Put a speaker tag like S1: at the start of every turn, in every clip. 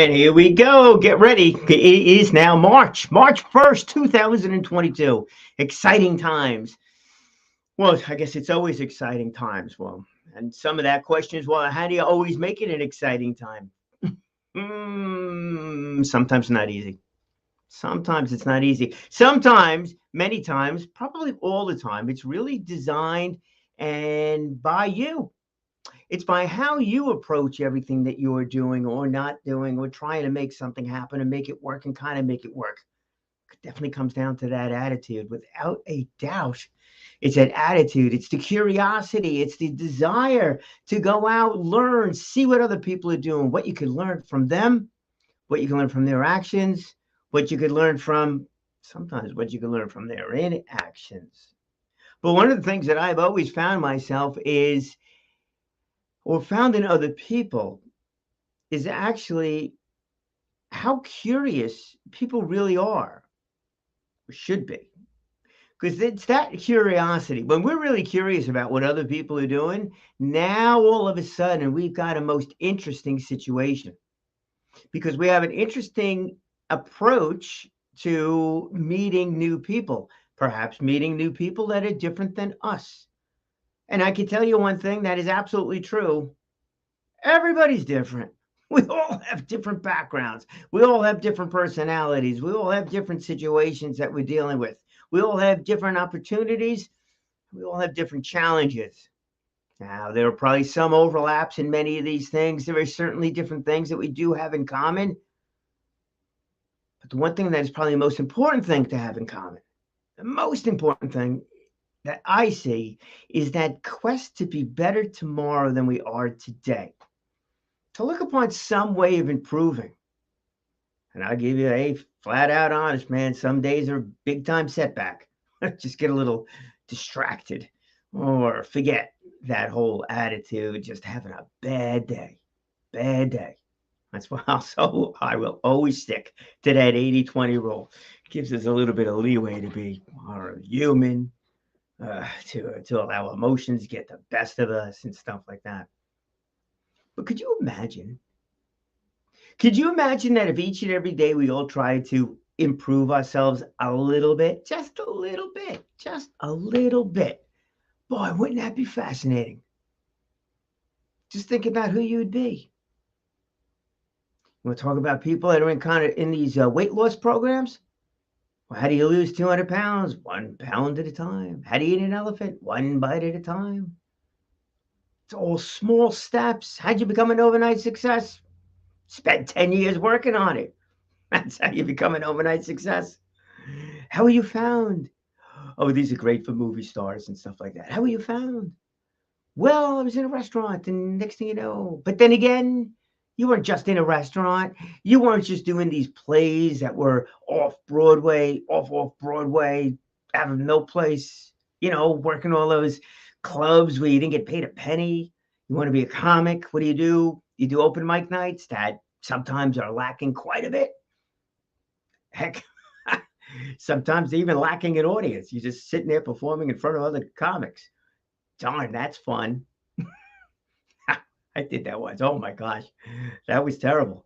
S1: And here we go. Get ready. It is now March 1st, 2022. Exciting times. Well, I guess it's always exciting times. Well, and some of that question is, well, how do you always make it an exciting time? Sometimes not easy. Sometimes it's not easy. Sometimes, many times, probably all the time, it's really designed and by you. It's by how you approach everything that you're doing or not doing or trying to make something happen and make it work and kind of make it work. It definitely comes down to that attitude without a doubt. It's that attitude. It's the curiosity. It's the desire to go out, learn, see what other people are doing, what you can learn from them, what you can learn from their actions, what you could learn from sometimes what you can learn from their inactions. But one of the things that I've always found myself is or found in other people is actually how curious people really are, or should be. Because it's that curiosity. When we're really curious about what other people are doing, now all of a sudden we've got a most interesting situation because we have an interesting approach to meeting new people, perhaps meeting new people that are different than us. And I can tell you one thing that is absolutely true. Everybody's different. We all have different backgrounds. We all have different personalities. We all have different situations that we're dealing with. We all have different opportunities. We all have different challenges. Now, there are probably some overlaps in many of these things. There are certainly different things that we do have in common. But the one thing that is probably the most important thing to have in common, the most important thing that I see is that quest to be better tomorrow than we are today. To look upon some way of improving. And I'll give you a flat out honest, man. Some days are a big time setback. Just get a little distracted or forget that whole attitude, just having a bad day. Bad day. That's why I will always stick to that 80-20 rule. It gives us a little bit of leeway to be more human, to allow emotions to get the best of us and stuff like that. But could you imagine? Could you imagine that if each and every day we all tried to improve ourselves a little bit, just a little bit, just a little bit? Boy, wouldn't that be fascinating? Just think about who you'd be. You want to talk about people that are in these weight loss programs? Well, how do you lose 200 pounds? 1 pound at a time. How do you eat an elephant? 1 bite at a time. It's all small steps. How'd you become an overnight success? Spent 10 years working on it. That's how you become an overnight success. How are you found? Oh, these are great for movie stars and stuff like that. How were you found? Well, I was in a restaurant, and next thing you know, but then again, you weren't just in a restaurant. You weren't just doing these plays that were off Broadway, off Broadway, out of no place, working all those clubs where you didn't get paid a penny. You want to be a comic. What do? You do open mic nights that sometimes are lacking quite a bit. Heck, sometimes they're even lacking an audience. You're just sitting there performing in front of other comics. Darn, that's fun. I did that once. Oh my gosh, that was terrible.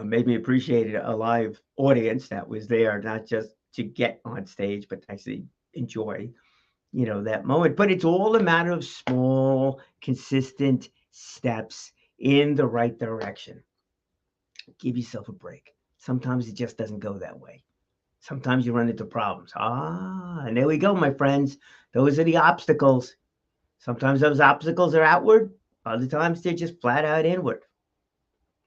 S1: Made me appreciate a live audience that was there, not just to get on stage, but to actually enjoy, that moment. But it's all a matter of small, consistent steps in the right direction. Give yourself a break. Sometimes it just doesn't go that way. Sometimes you run into problems. And there we go, my friends. Those are the obstacles. Sometimes those obstacles are outward. Other times they're just flat out inward.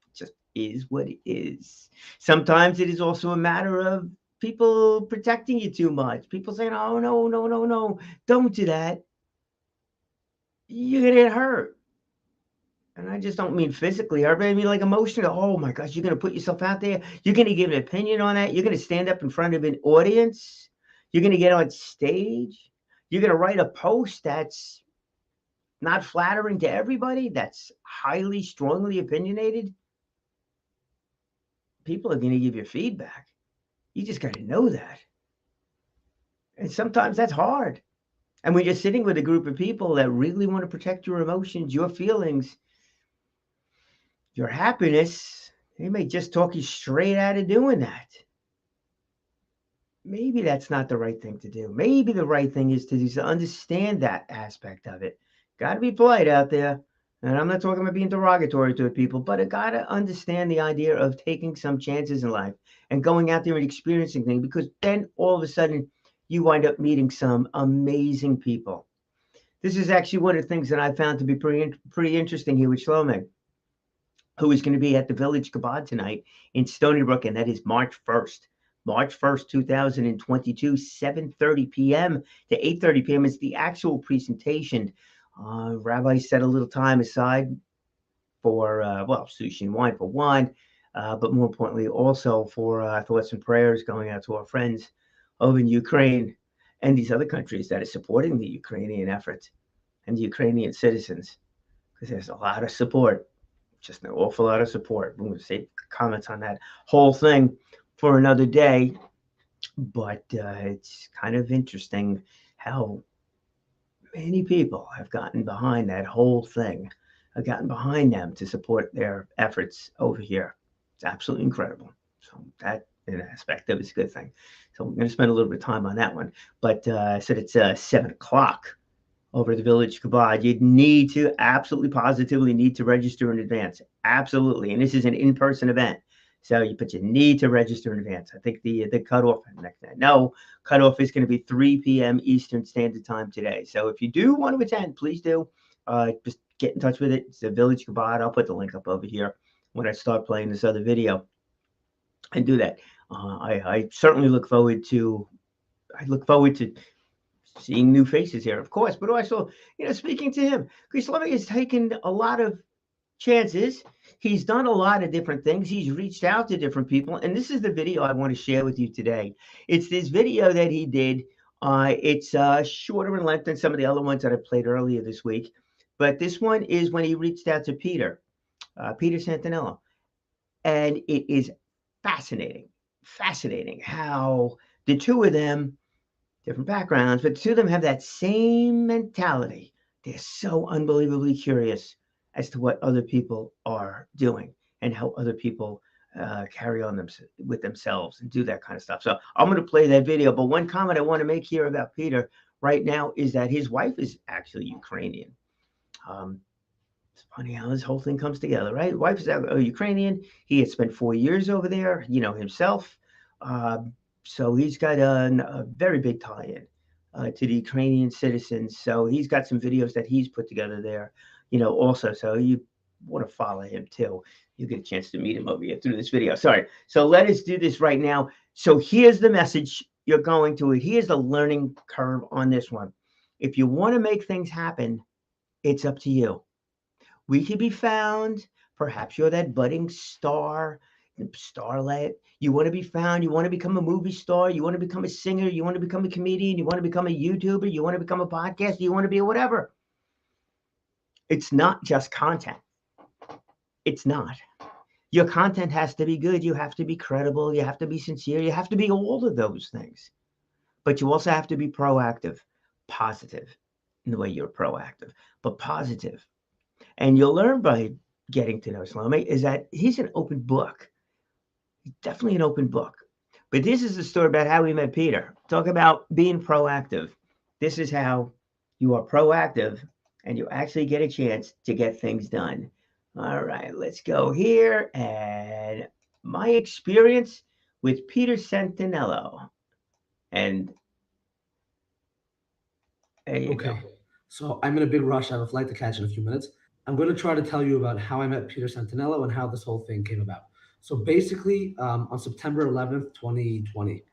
S1: It just is what it is. Sometimes it is also a matter of people protecting you too much. People saying, oh, no, don't do that. You're going to get hurt. And I just don't mean physically hurt, but I mean like emotionally. Oh my gosh, you're going to put yourself out there. You're going to give an opinion on that. You're going to stand up in front of an audience. You're going to get on stage. You're going to write a post that's not flattering to everybody, that's highly, strongly opinionated. People are going to give you feedback. You just got to know that. And sometimes that's hard. And when you're sitting with a group of people that really want to protect your emotions, your feelings, your happiness, He may just talk you straight out of doing that. Maybe that's not the right thing to do. Maybe the right thing is to understand that aspect of it. Got to be polite out there. And I'm not talking about being derogatory to people, but I got to understand the idea of taking some chances in life and going out there and experiencing things, because then all of a sudden you wind up meeting some amazing people. This is actually one of the things that I found to be pretty interesting here with Shloime, who is going to be at the Village Chabad tonight in StonyBrook, and that is March 1st. March 1st, 2022, 7:30 p.m. to 8:30 p.m. is the actual presentation. Rabbi set a little time aside for, sushi and wine for one, but more importantly, also for thoughts and prayers going out to our friends over in Ukraine and these other countries that are supporting the Ukrainian efforts and the Ukrainian citizens, because there's a lot of support, just an awful lot of support. I'm going to save comments on that whole thing for another day, but it's kind of interesting how many people have gotten behind that whole thing, have gotten behind them to support their efforts over here. It's absolutely incredible. So that an aspect of it's a good thing. So we're going to spend a little bit of time on that one. But I said it's 7 o'clock over at the Village Chabad. You need to, absolutely positively need to register in advance. Absolutely. And this is an in-person event. So you need to register in advance. I think the cutoff cutoff is going to be 3 p.m. Eastern Standard Time today. So if you do want to attend, please do. Just get in touch with it. It's the Village Chabad. I'll put the link up over here when I start playing this other video, and do that. I certainly look forward to. Seeing new faces here, of course, but also, speaking to him. Because Shloime has taken a lot of chances. He's done a lot of different things. He's reached out to different people. And this is the video I want to share with you today. It's this video that he did. It's shorter in length than some of the other ones that I played earlier this week. But this one is when he reached out to Peter Santanilla. And it is fascinating how the two of them, different backgrounds, but the two of them have that same mentality. They're so unbelievably curious as to what other people are doing and how other people carry on with themselves and do that kind of stuff. So I'm going to play that video. But one comment I want to make here about Peter right now is that his wife is actually Ukrainian. It's funny how this whole thing comes together, right? Wife is Ukrainian. He had spent 4 years over there, himself. So he's got a very big tie-in to the Ukrainian citizens. So he's got some videos that he's put together there, also. So you want to follow him too. You get a chance to meet him over here through this video. Sorry. So let us do this right now. So here's the message you're going to. Here's the learning curve on this one. If you want to make things happen, it's up to you. We can be found. Perhaps you're that budding starlet. You want to be found. You want to become a movie star. You want to become a singer. You want to become a comedian. You want to become a YouTuber. You want to become a podcaster. You want to be a whatever. It's not just content. It's not. Your content has to be good. You have to be credible. You have to be sincere. You have to be all of those things. But you also have to be proactive, positive in the way you're proactive, but positive. And you'll learn by getting to know Shloime is that he's an open book. He's definitely an open book. But this is the story about how we met Peter. Talk about being proactive. This is how you are proactive and you actually get a chance to get things done. All right, let's go here. And my experience with Peter Santanilla. And there you go.
S2: So I'm in a big rush. I have a flight to catch in a few minutes. I'm going to try to tell you about how I met Peter Santanilla and how this whole thing came about. So basically, on September 11th, 2020,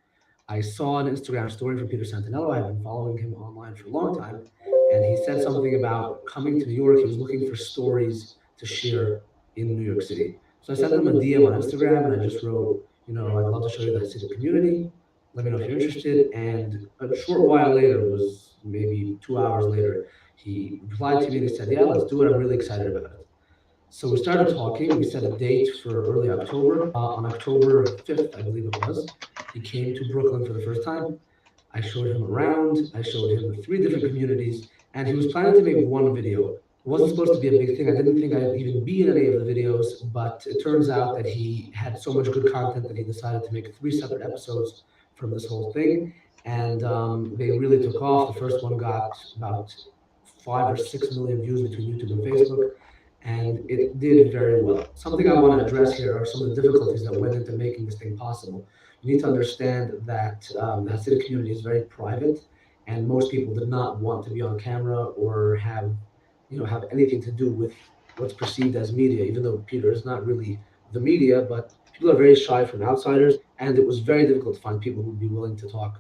S2: I saw an Instagram story from Peter Santanilla. I've been following him online for a long time. And he said something about coming to New York. He was looking for stories to share in New York City. So I sent him a DM on Instagram and I just wrote, I'd love to show you the Hasidic community. Let me know if you're interested. And a short while later, was maybe 2 hours later, he replied to me and he said, yeah, let's do it. I'm really excited about it. So we started talking. We set a date for early October. On October 5th, I believe it was, he came to Brooklyn for the first time. I showed him around. I showed him the 3 different communities. And he was planning to make one video It wasn't supposed to be a big thing. I didn't think I'd even be in any of the videos, but it turns out that he had so much good content that he decided to make 3 separate episodes from this whole thing. And they really took off. The first one got about 5 or 6 million views between YouTube and Facebook, and it did very well. Something I want to address here are some of the difficulties that went into making this thing possible. You need to understand that the Hasidic community is very private, and most people did not want to be on camera or have anything to do with what's perceived as media, even though Peter is not really the media, but people are very shy from outsiders, and it was very difficult to find people who would be willing to talk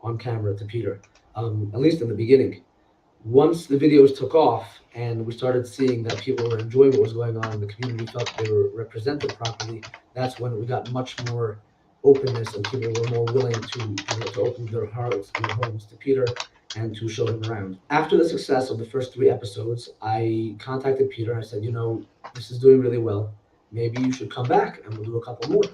S2: on camera to Peter, at least in the beginning. Once the videos took off and we started seeing that people were enjoying what was going on and the community felt they were represented properly, that's when we got much more openness and people were more willing to open their hearts and their homes to Peter and to show him around. After the success of the first 3 episodes, I contacted Peter. I said, this is doing really well. Maybe you should come back and we'll do a couple more.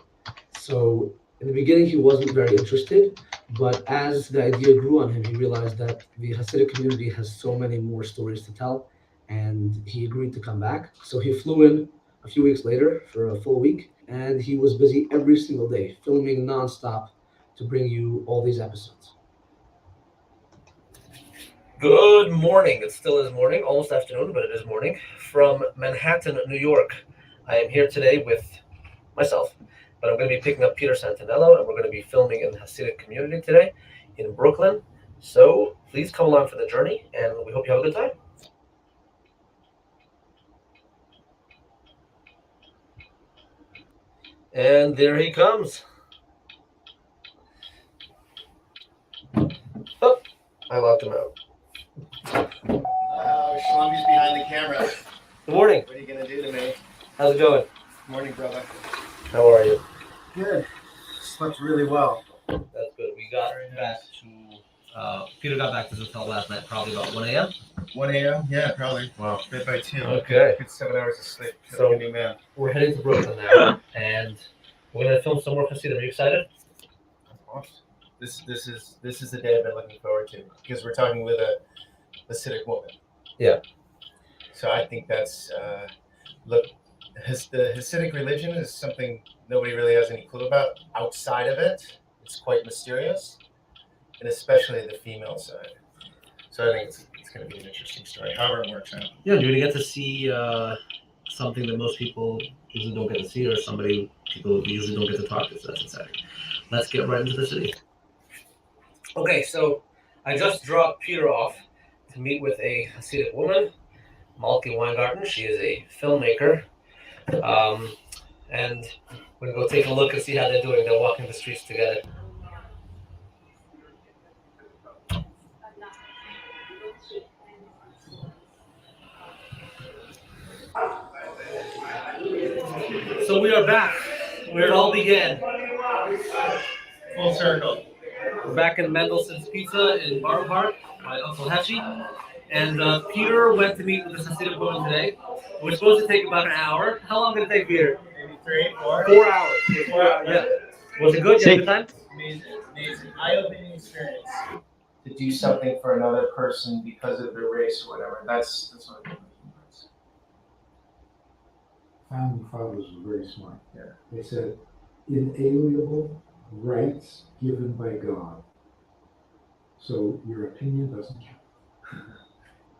S2: So in the beginning, he wasn't very interested, but as the idea grew on him, he realized that the Hasidic community has so many more stories to tell, and he agreed to come back. So he flew in a few weeks later for a full week, and he was busy every single day, filming nonstop to bring you all these episodes.
S3: Good morning. It still is morning, almost afternoon, but it is morning. From Manhattan, New York, I am here today with myself, but I'm going to be picking up Peter Santanilla, and we're going to be filming in the Hasidic community today in Brooklyn. So please come along for the journey, and we hope you have a good time. And there he comes. Oh, I locked him out.
S4: Shloime's behind the camera.
S3: Good morning.
S4: What are you going to do to me?
S3: How's it going?
S4: Morning, brother.
S3: How are you?
S4: Good. Slept really well.
S3: That's good. We got back to, Peter got back to the hotel last night, probably about 1 a.m.
S4: 1 a.m.? Yeah, probably. Wow. Bed by 2.
S3: Okay.
S4: Good 7 hours of sleep.
S3: So-
S4: Like a new man.
S3: We're heading to Brooklyn now, and we're going to film some more Hasidim. Are you excited?
S4: Awesome. This is the day I've been looking forward to, because we're talking with a Hasidic woman.
S3: Yeah.
S4: So I think that's the Hasidic religion is something nobody really has any clue about outside of it. It's quite mysterious, and especially the female side. So I think it's going to be an interesting story, however it works out.
S3: Yeah, you're going to get to see something that most people usually don't get to see, or people usually don't get to talk to, so that's exciting. Let's get right into the city. Okay, so I just dropped Peter off to meet with a Hasidic woman, Malki Weingarten. She is a filmmaker, and we're going to go take a look and see how they're doing. They're walking the streets together. So we are back where it all began.
S4: Full circle.
S3: We're back in Mendelssohn's Pizza in Borough Park, my Uncle Hetchy. And Peter went to meet with the Hasidic woman today. We're supposed to take about an hour. How long did it take, Peter?
S4: Maybe 3, 4.
S3: 4 hours.
S4: 4 hours.
S3: Yeah. Was it good? You had a good time?
S4: Amazing, eye-opening experience. To do something for another person because of their race or whatever. That's what I think.
S5: Founding fathers were very smart.
S4: Yeah.
S5: They said, inalienable rights given by God. So your opinion doesn't count.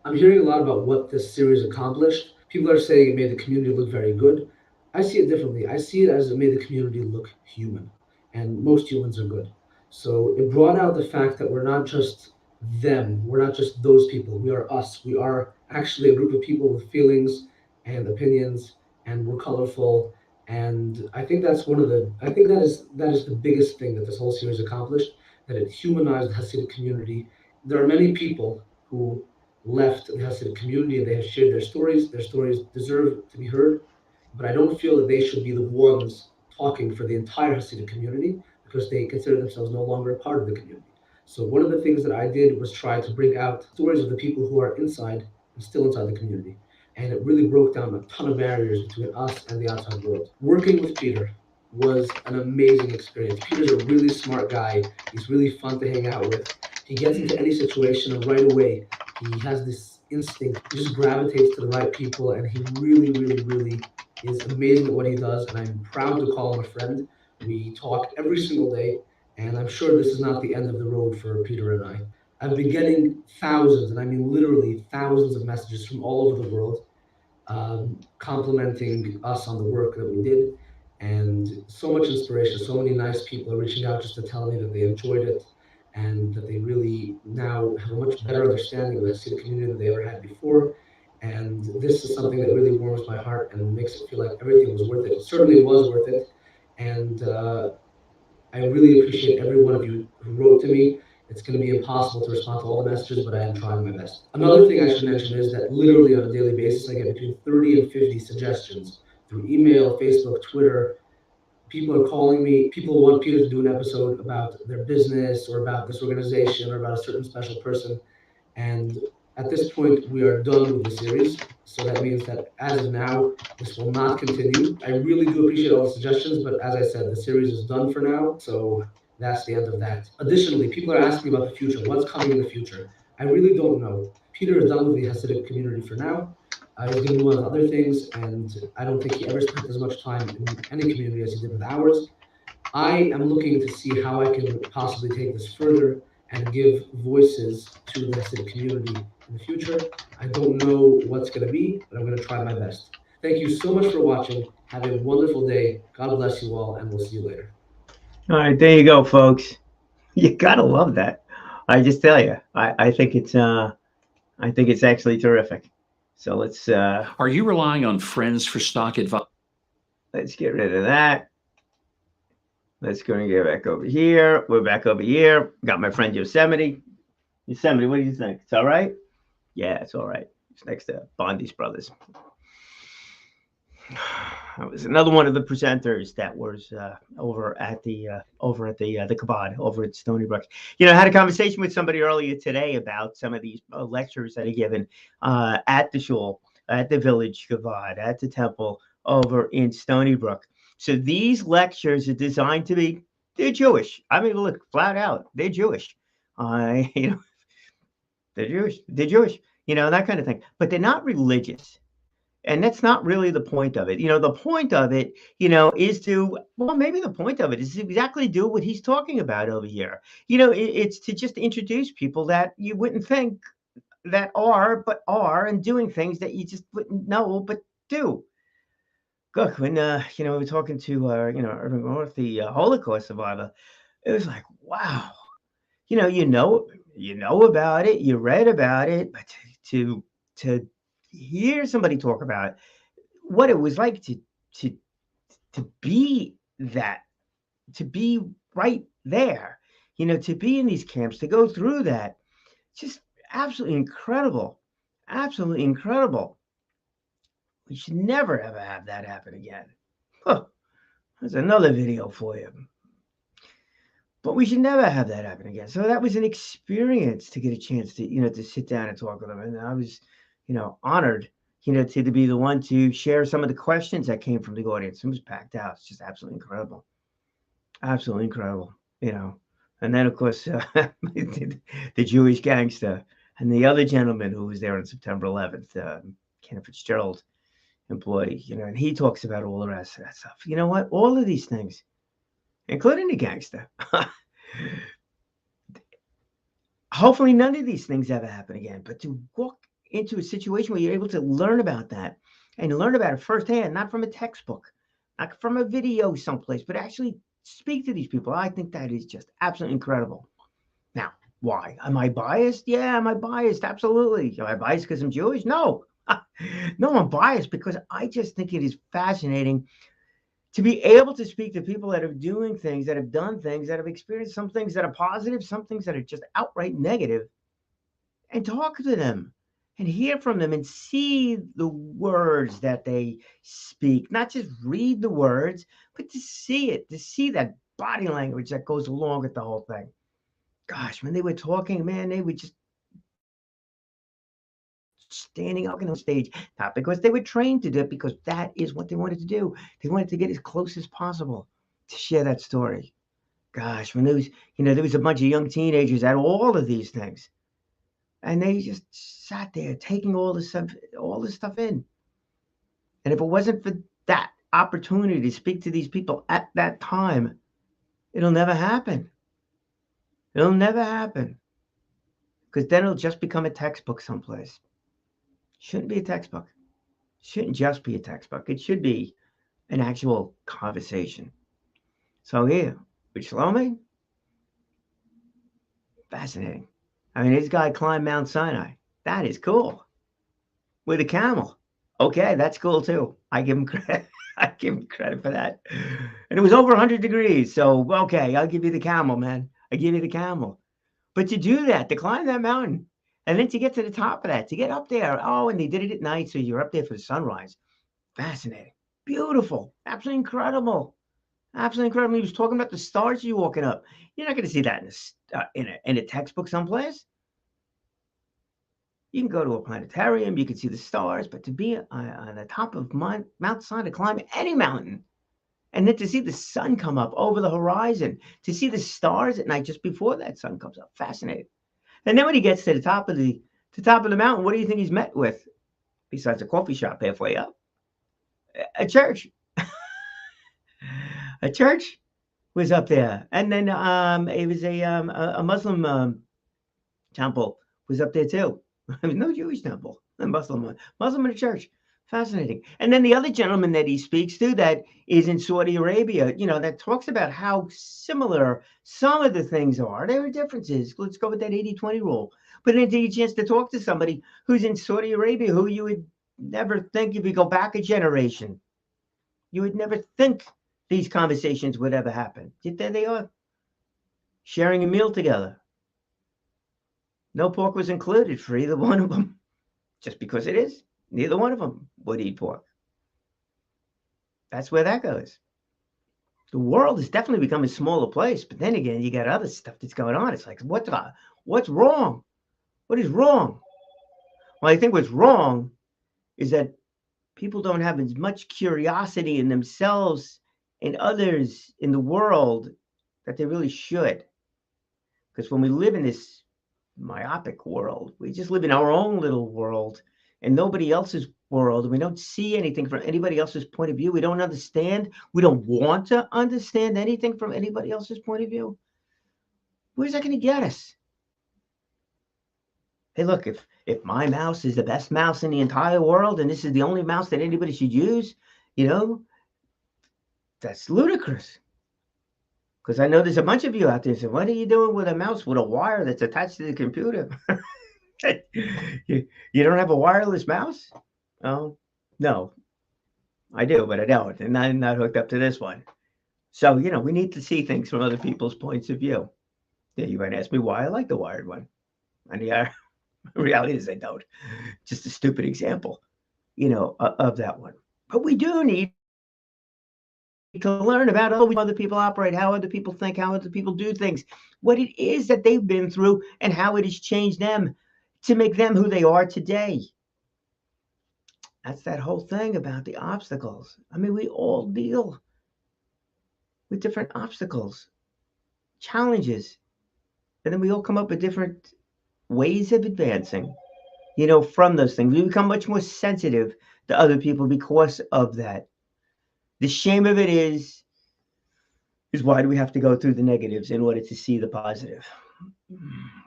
S2: I'm hearing a lot about what this series accomplished. People are saying it made the community look very good. I see it differently. I see it as it made the community look human, and most humans are good. So it brought out the fact that we're not just them, we're not just those people, we are us. We are actually a group of people with feelings and opinions, and we're colorful. And I think that is the biggest thing that this whole series accomplished, that it humanized the Hasidic community. There are many people who left the Hasidic community and they have shared their stories. Their stories deserve to be heard, but I don't feel that they should be the ones talking for the entire Hasidic community, because they consider themselves no longer a part of the community. So one of the things that I did was try to bring out stories of the people who are inside and still inside the community. And it really broke down a ton of barriers between us and the outside world. Working with Peter was an amazing experience. Peter's a really smart guy. He's really fun to hang out with. He gets into any situation and right away he has this instinct. He just gravitates to the right people, and he really, really, really is amazing at what he does. And I'm proud to call him a friend. We talk every single day, and I'm sure this is not the end of the road for Peter and I. I've been getting thousands, and I mean literally thousands of messages from all over the world, complimenting us on the work that we did, and so much inspiration. So many nice people are reaching out just to tell me that they enjoyed it and that they really now have a much better understanding of the Hasidic community than they ever had before. And this is something that really warms my heart and makes it feel like everything was worth it. It certainly was worth it. And I really appreciate every one of you who wrote to me. It's going to be impossible to respond to all the messages, but I am trying my best. Another thing I should mention is that literally on a daily basis, I get between 30 and 50 suggestions through email, Facebook, Twitter. People are calling me. People want Peter to do an episode about their business or about this organization or about a certain special person. And at this point, we are done with the series. So that means that as of now, this will not continue. I really do appreciate all the suggestions, but as I said, the series is done for now. So that's the end of that. Additionally, people are asking about the future. What's coming in the future? I really don't know. Peter is done with the Hasidic community for now. He's going to move on to other things, and I don't think he ever spent as much time in any community as he did with ours. I am looking to see how I can possibly take this further and give voices to the Hasidic community in the future. I don't know what's going to be, but I'm going to try my best. Thank you so much for watching. Have a wonderful day. God bless you all, and we'll see you later.
S1: All right, there you go, folks. You gotta love that. I just tell you, I think it's actually terrific. So let's.
S6: Are you relying on friends for stock advice?
S1: Let's get rid of that. Let's go and get back over here. We're back over here. Got my friend Yosemite. Yosemite, what do you think? It's all right? Yeah, it's all right. It's next to Bondi's Brothers. That was another one of the presenters that was over at the Chabad over at StonyBrook. You know, I had a conversation with somebody earlier today about some of these lectures that are given at the shul, at the village Chabad, at the temple over in StonyBrook. So these lectures are designed to be, they're Jewish. I mean, look, flat out, they're Jewish. You know, they're Jewish, you know, that kind of thing. But they're not religious. And that's not really the point of it. You know, the point of it, you know, is to, well, maybe the point of it is to exactly do what he's talking about over here. You know, it's to just introduce people that you wouldn't think that are, but are, and doing things that you just wouldn't know, but do. Look, when, you know, we were talking to, you know, Irving Roth, the Holocaust survivor, it was like, wow, you know about it, you read about it, but to hear somebody talk about what it was like to be that, to be right there, you know, to be in these camps, to go through that, just absolutely incredible, absolutely incredible. We should never ever have that happen again. Huh. There's another video for you. But we should never have that happen again. So that was an experience to get a chance to, you know, to sit down and talk with them. And I was, you know, honored, you know, to be the one to share some of the questions that came from the audience. It was packed out. It's just absolutely incredible. Absolutely incredible, you know. And then, of course, the Jewish gangster and the other gentleman who was there on September 11th, Kenneth Fitzgerald employee, you know, and he talks about all the rest of that stuff. You know what? All of these things, including the gangster, hopefully none of these things ever happen again. But to walk into a situation where you're able to learn about that and learn about it firsthand, not from a textbook, not from a video someplace, but actually speak to these people, I think that is just absolutely incredible. Now, why? Am I biased? Yeah, am I biased? Absolutely. Am I biased because I'm Jewish? No. No, I'm biased because I just think it is fascinating to be able to speak to people that are doing things, that have done things, that have experienced some things that are positive, some things that are just outright negative, and talk to them and hear from them and see the words that they speak, not just read the words, but to see it, to see that body language that goes along with the whole thing. Gosh, when they were talking, man, they were just standing up on the stage, not because they were trained to do it, because that is what they wanted to do. They wanted to get as close as possible to share that story. Gosh, when there was, you know, there was a bunch of young teenagers at all of these things. And they just sat there taking all this stuff in. And if it wasn't for that opportunity to speak to these people at that time, it'll never happen. It'll never happen. Because then it'll just become a textbook someplace. Shouldn't be a textbook. Shouldn't just be a textbook. It should be an actual conversation. So here, with Shloime, fascinating. I mean, this guy climbed Mount Sinai. That is cool. With a camel. Okay, that's cool too. I give him credit. I give him credit for that. And it was over 100 degrees. So, okay, I'll give you the camel, man. I give you the camel. But to do that, to climb that mountain, and then to get to the top of that, to get up there. Oh, and they did it at night, so you're up there for the sunrise. Fascinating. Beautiful. Absolutely incredible. Absolutely incredible. He was talking about the stars you're walking up. You're not going to see that in a textbook someplace. You can go to a planetarium, you can see the stars, but to be on the top of Mount Sinai, to climb any mountain, and then to see the sun come up over the horizon, to see the stars at night just before that sun comes up, fascinating. And then when he gets to the top of the mountain, what do you think he's met with? Besides a coffee shop halfway up, a church. A church was up there, and then it was a Muslim temple was up there too. I mean, no Jewish temple, a Muslim in a church. Fascinating. And then the other gentleman that he speaks to that is in Saudi Arabia, that talks about how similar some of the things are. There are differences. Let's go with that 80-20 rule. But then to get a chance to talk to somebody who's in Saudi Arabia, who you would never think, if you go back a generation, you would never think these conversations would ever happen. Yet there they are, sharing a meal together. No pork was included for either one of them, just because it is. Neither one of them would eat pork. That's where that goes. The world has definitely become a smaller place, but then again, you got other stuff that's going on. It's like, what's wrong? What is wrong? Well, I think what's wrong is that people don't have as much curiosity in themselves and others in the world that they really should. Because when we live in this myopic world, we just live in our own little world and nobody else's world. We don't see anything from anybody else's point of view. We don't understand. We don't want to understand anything from anybody else's point of view. Where's that going to get us? Hey, look, if my mouse is the best mouse in the entire world and this is the only mouse that anybody should use, that's ludicrous. Because I know there's a bunch of you out there saying, what are you doing with a mouse with a wire that's attached to the computer? You don't have a wireless mouse? Oh, no. I do, but I don't. And I'm not hooked up to this one. So, we need to see things from other people's points of view. Yeah, you might ask me why I like the wired one. And the reality is I don't. Just a stupid example, of that one. But we do need to learn about how other people operate, how other people think, how other people do things, what it is that they've been through, and how it has changed them to make them who they are today. That's that whole thing about the obstacles. I mean, we all deal with different obstacles, challenges, and then we all come up with different ways of advancing, from those things. We become much more sensitive to other people because of that. The shame of it is why do we have to go through the negatives in order to see the positive?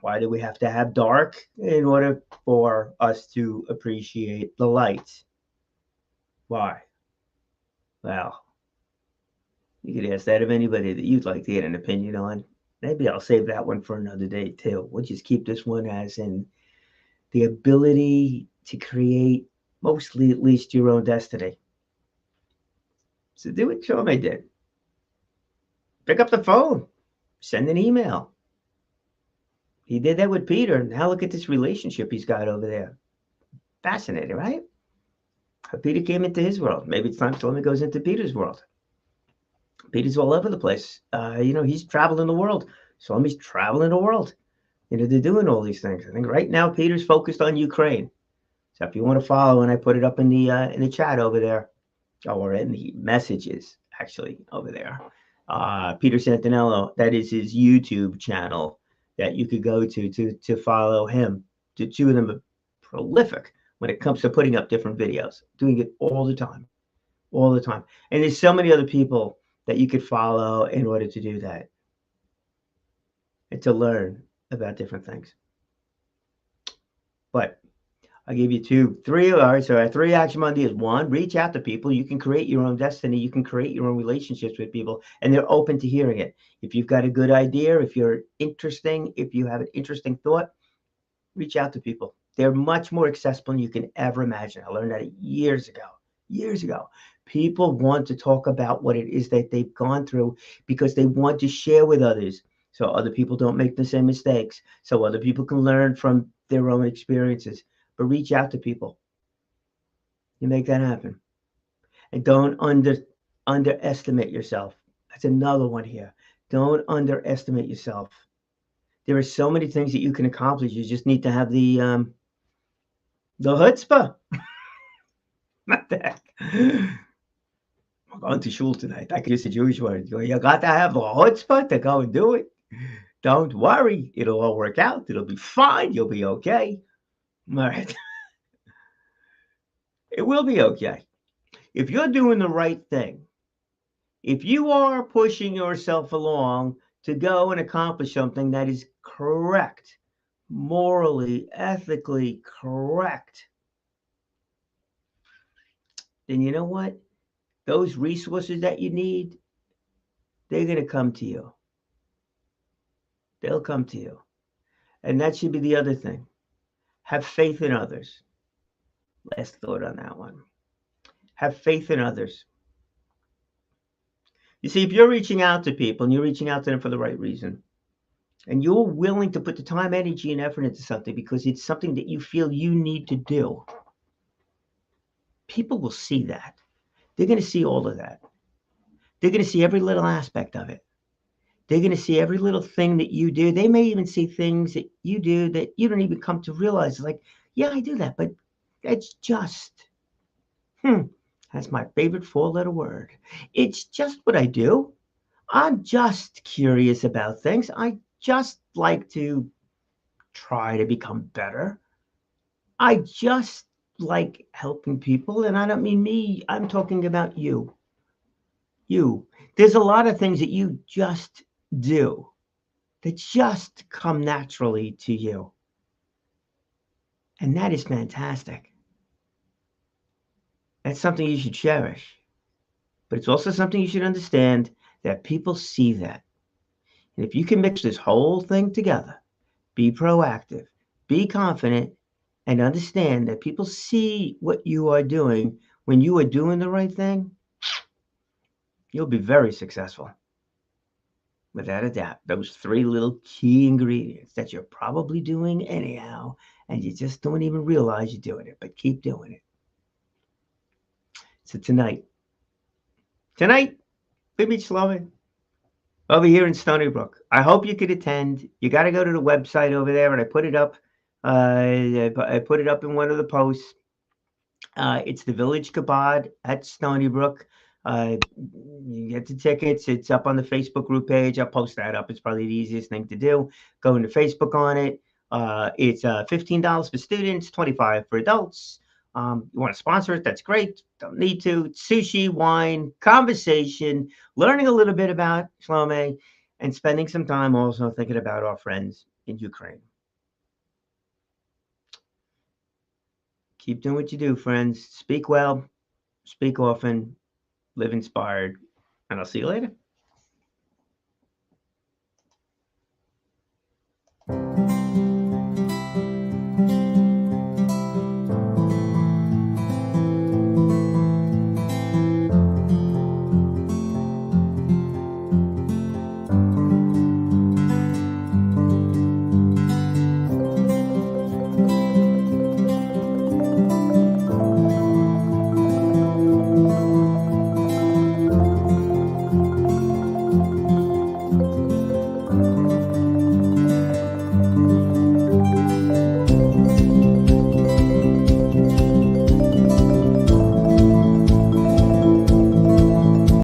S1: Why do we have to have dark in order for us to appreciate the light? Why? Well, you could ask that of anybody that you'd like to get an opinion on. Maybe I'll save that one for another day too. We'll just keep this one as in the ability to create, mostly at least, your own destiny. So do what Shloime did. Pick up the phone. Send an email. He did that with Peter. Now look at this relationship he's got over there. Fascinating, right? How Peter came into his world. Maybe it's time Shloime goes into Peter's world. Peter's all over the place. He's traveling the world. Shloime's traveling the world. They're doing all these things. I think right now Peter's focused on Ukraine. So if you want to follow, and I put it up in the chat over there, or in the messages actually over there. Peter Santanilla, that is his YouTube channel that you could go to follow him. The two of them are prolific when it comes to putting up different videos, doing it all the time, all the time. And there's so many other people that you could follow in order to do that and to learn about different things. But I gave you three. All right, so our 3 action ideas. 1, reach out to people. You can create your own destiny. You can create your own relationships with people, and they're open to hearing it. If you've got a good idea, if you're interesting, if you have an interesting thought, reach out to people. They're much more accessible than you can ever imagine. I learned that years ago. Years ago. People want to talk about what it is that they've gone through because they want to share with others so other people don't make the same mistakes, so other people can learn from their own experiences. But reach out to people. You make that happen. And don't underestimate yourself. That's another one here. Don't underestimate yourself. There are so many things that you can accomplish. You just need to have the chutzpah. What the heck? I'm going to shul tonight. I can use a Jewish word. You got to have the chutzpah to go and do it. Don't worry. It'll all work out. It'll be fine. You'll be okay. All right. It will be okay. If you're doing the right thing, if you are pushing yourself along to go and accomplish something that is correct, morally, ethically correct, then you know what? Those resources that you need, they're going to come to you. They'll come to you. And that should be the other thing. Have faith in others. Last thought on that one. Have faith in others. You see, if you're reaching out to people and you're reaching out to them for the right reason, and you're willing to put the time, energy, and effort into something because it's something that you feel you need to do, people will see that. They're going to see all of that. They're going to see every little aspect of it. They're going to see every little thing that you do. They may even see things that you do that you don't even come to realize. It's like, yeah, I do that, but that's just, that's my favorite 4-letter word. It's just what I do. I'm just curious about things. I just like to try to become better. I just like helping people. And I don't mean me. I'm talking about you. You. There's a lot of things that you just do that just come naturally to you. And that is fantastic. That's something you should cherish. But it's also something you should understand that people see that. And if you can mix this whole thing together, be proactive, be confident, and understand that people see what you are doing when you are doing the right thing, you'll be very successful. Without a doubt, those 3 little key ingredients that you're probably doing anyhow, and you just don't even realize you're doing it, but keep doing it. So tonight, we meet Shloime over here in StonyBrook. I hope you could attend. You got to go to the website over there, and I put it up. I put it up in one of the posts. It's the Village Chabad at StonyBrook. You get the tickets. It's up on the Facebook group page. I'll post that up. It's probably the easiest thing to do. Go into Facebook on it. It's $15 for students, $25 for adults. You want to sponsor it? That's great. Don't need to. Sushi, wine, conversation, learning a little bit about Shloime, and spending some time also thinking about our friends in Ukraine. Keep doing what you do, friends. Speak well, speak often, live inspired, and I'll see you later.